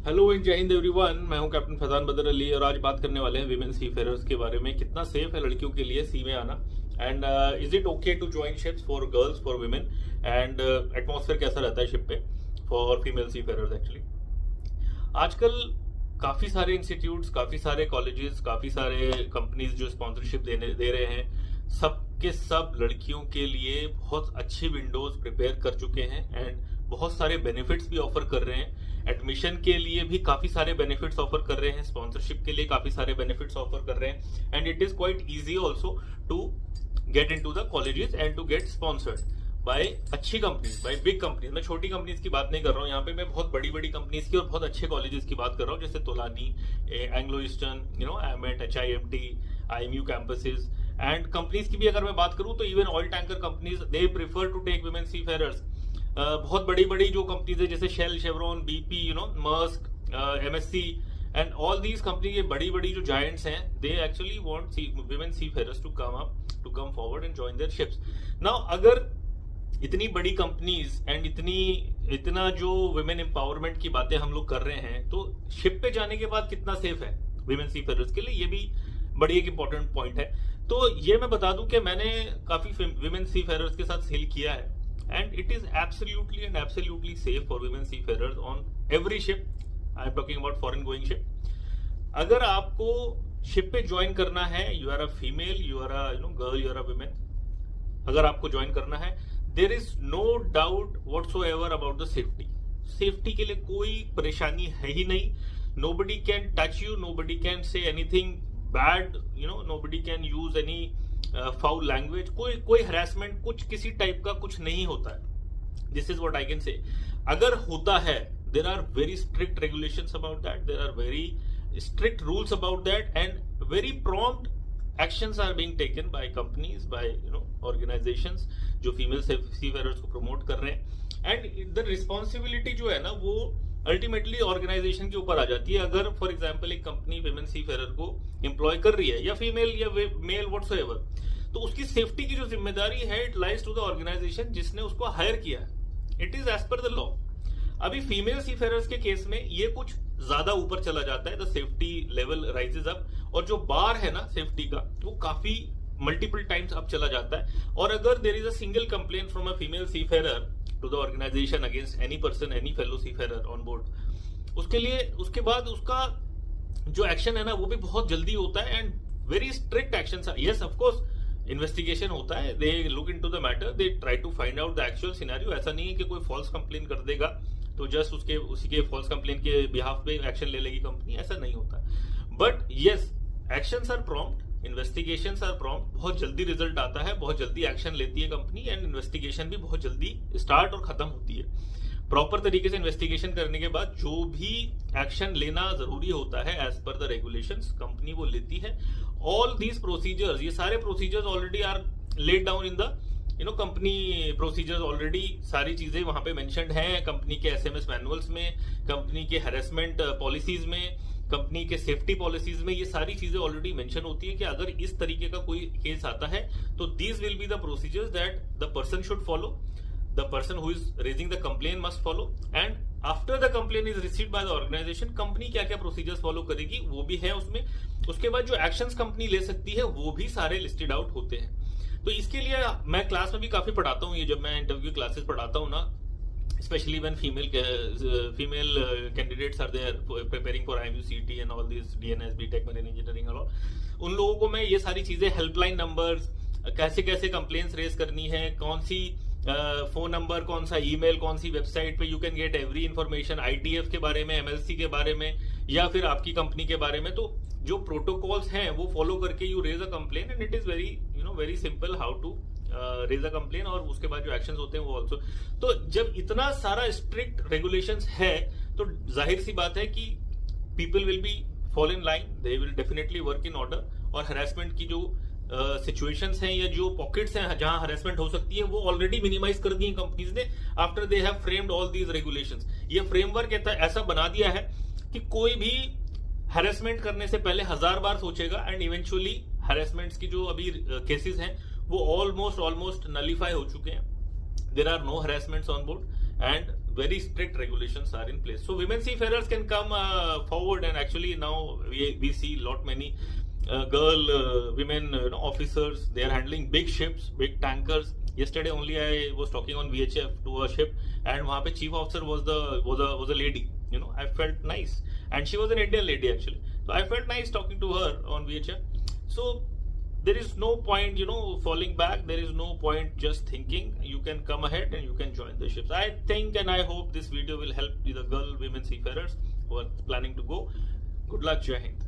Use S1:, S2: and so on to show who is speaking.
S1: Hello and जय Hind everyone. मैं हूं कैप्टन फैजान बदर अली और आज बात करने वाले हैं विमेन सी फेयरर्स के बारे में। कितना सेफ है लड़कियों के लिए सी में आना, and is it okay to join ships for girls, for women, and atmosphere कैसा रहता है शिप पे for female seafarers. Actually आजकल काफी सारे इंस्टीट्यूट्स, काफी सारे कॉलेजेस, काफी सारे कंपनीज जो स्पॉन्सरशिप दे रहे हैं, सबके सब लड़कियों के लिए बहुत अच्छी विंडोज प्रिपेयर कर चुके हैं एंड बहुत सारे बेनिफिट्स भी ऑफर कर रहे हैं। एडमिशन के लिए भी काफी सारे बेनिफिट्स ऑफर कर रहे हैं, स्पॉन्सरशिप के लिए काफी सारे बेनिफिट्स ऑफर कर रहे हैं, and it is quite easy also to get into the colleges and to get sponsored by अच्छी कंपनीज, बाय बिग कंपनीज। मैं छोटी कंपनीज की बात नहीं कर रहा हूँ यहाँ पे, मैं बहुत बड़ी बड़ी कंपनीज की और बहुत अच्छे कॉलेजेस की बात कर रहा हूँ, जैसे Tolani, Anglo Eastern, AMET, HIMT, IMU campuses. And companies की भी अगर मैं बात करूँ तो even oil tanker companies they prefer to take women seafarers. बहुत बड़ी बड़ी जो कंपनीज है जैसे Shell, Chevron, BP, Maersk, MSC and all these company के बड़ी बड़ी जो जायंट्स हैं, they actually want women seafarers to come forward and join their ships. Now अगर इतनी बड़ी कंपनीज एंड इतना जो विमेन एम्पावरमेंट की बातें हम लोग कर रहे हैं, तो शिप पे जाने के बाद कितना सेफ है विमेन सी फेयरर्स के लिए, ये भी बड़ी एक इंपॉर्टेंट पॉइंट है। तो ये मैं बता दूं कि मैंने काफी विमेन सी फेयरर्स के साथ सेल किया है, and it is absolutely safe for women seafarers on every ship. I am talking about foreign going ship. अगर आपको शिप पे ज्वाइन करना है, you are a female, you are a girl, you are a woman, अगर आपको join करना है, there is no doubt whatsoever about the safety. Safety के लिए कोई परेशानी है ही नहीं। Nobody can touch you, nobody can say anything bad, nobody can use any foul language, कोई हरासमेंट, कुछ किसी टाइप का कुछ नहीं होता है। This is what I can say. अगर होता है, there are very strict regulations about that, there are very strict rules about that, and very prompt actions are being taken by companies, by organisations जो female seafarers को promote कर रहे हैं। And the responsibility जो है ना, वो ultimately organisation के ऊपर आ जाती है। अगर फॉर एग्जांपल एक कंपनी विमेन सीफेयरर को एम्प्लॉय कर रही है, या फीमेल या मेल व्हाटसोएवर, तो उसकी सेफ्टी की जो जिम्मेदारी है, it lies to the organisation जिसने उसको हायर किया है। It is as per the law. अभी फीमेल सीफेयरर्स के केस में ये कुछ ज्यादा ऊपर चला जाता है, the safety level rises up, और जो बार है ना सेफ्टी का, वो काफी मल्टीपल टाइम्स अप चला जाता है। और अगर there is a single complaint from a female seafarer to the organisation against any person, any fellow seafarer on board, उसके बाद उसका जो एक्शन है ना, वो भी बहुत जल्दी होता है, and very strict action. Yes, of course investigation होता है, they look into the matter, they try to find out the actual scenario. ऐसा नहीं है कि कोई फॉल्स कंप्लेन कर देगा तो जस्ट उसी के फॉल्स कंप्लेन के बिहाफ पे एक्शन ले लेगी कंपनी, ऐसा नहीं होता। But yes, actions are prompt, investigations are prompt, बहुत जल्दी रिजल्ट आता है, बहुत जल्दी एक्शन लेती है कंपनी, एंड इन्वेस्टिगेशन भी बहुत जल्दी स्टार्ट और खत्म होती है। प्रॉपर तरीके से इन्वेस्टिगेशन करने के बाद जो भी एक्शन लेना जरूरी होता है as per the regulations, company वो लेती है। ऑल दीज प्रोसीजर्स, ये सारे procedures already are laid down in the company procedures. Already सारी चीजें वहां पे मेंशन्ड हैं कंपनी के SMS मैनुअल्स में, कंपनी के हैरेसमेंट पॉलिसीज में, कंपनी के सेफ्टी पॉलिसीज में, ये सारी चीजें ऑलरेडी मेंशन होती है कि अगर इस तरीके का कोई केस आता है तो these will be the procedures that the person should follow, the person who is raising the complaint must follow, and after the complaint is received by the organization, company क्या क्या प्रोसीजर्स फॉलो करेगी वो भी है उसमें। उसके बाद जो एक्शंस कंपनी ले सकती है वो भी सारे लिस्टेड आउट होते हैं। तो इसके लिए मैं क्लास में भी काफी पढ़ाता हूँ, ये जब मैं इंटरव्यू क्लासेस पढ़ाता हूँ ना, especially when female candidates are there preparing for IMU, CT and all these DNS, BTech, marine engineering and all, उन लोगों को मैं ये सारी चीजें, हेल्पलाइन नंबर्स, कैसे कैसे कंप्लेंट्स रेज करनी है, कौन सी फोन नंबर, कौन सा ईमेल, कौन सी वेबसाइट पे you can get every information, ITF के बारे में, MLC के बारे में, या फिर आपकी कंपनी के बारे में। तो जो प्रोटोकॉल्स हैं वो फॉलो करके you raise a complain, and it is very simple how to raise a complain, और उसके बाद जो एक्शंस होते हैं वो ऑल्सो। तो जब इतना सारा स्ट्रिक्ट रेगुलेशंस है, तो जाहिर सी बात है कि people will be fall in line, they will definitely work in order, और हरासमेंट की जो सिचुएशंस हैं या जो पॉकेट्स हैं जहां हरेसमेंट हो सकती है, वो ऑलरेडी मिनिमाइज कर दी है कंपनीज ने after they have framed all these regulations. ये फ्रेमवर्क ऐसा बना दिया है कि कोई भी हरेसमेंट करने से पहले 1000 बार सोचेगा, एंड इवेंचुअली हरेसमेंट्स की जो अभी केसेस हैं वो ऑलमोस्ट नलीफाई हो चुके हैं। There are no harassments on board, and very strict regulations are in place. So women seafarers can come forward, and actually now we see many women officers. They are handling big ships, big tankers. Yesterday only I was talking on VHF to a ship, and वहाँ पे chief officer was a lady. I felt nice, and she was an Indian lady actually. So I felt nice talking to her on VHF. So there is no point, falling back. There is no point just thinking. You can come ahead and you can join the ships. I think and I hope this video will help the women seafarers who are planning to go. Good luck, Jai Hind.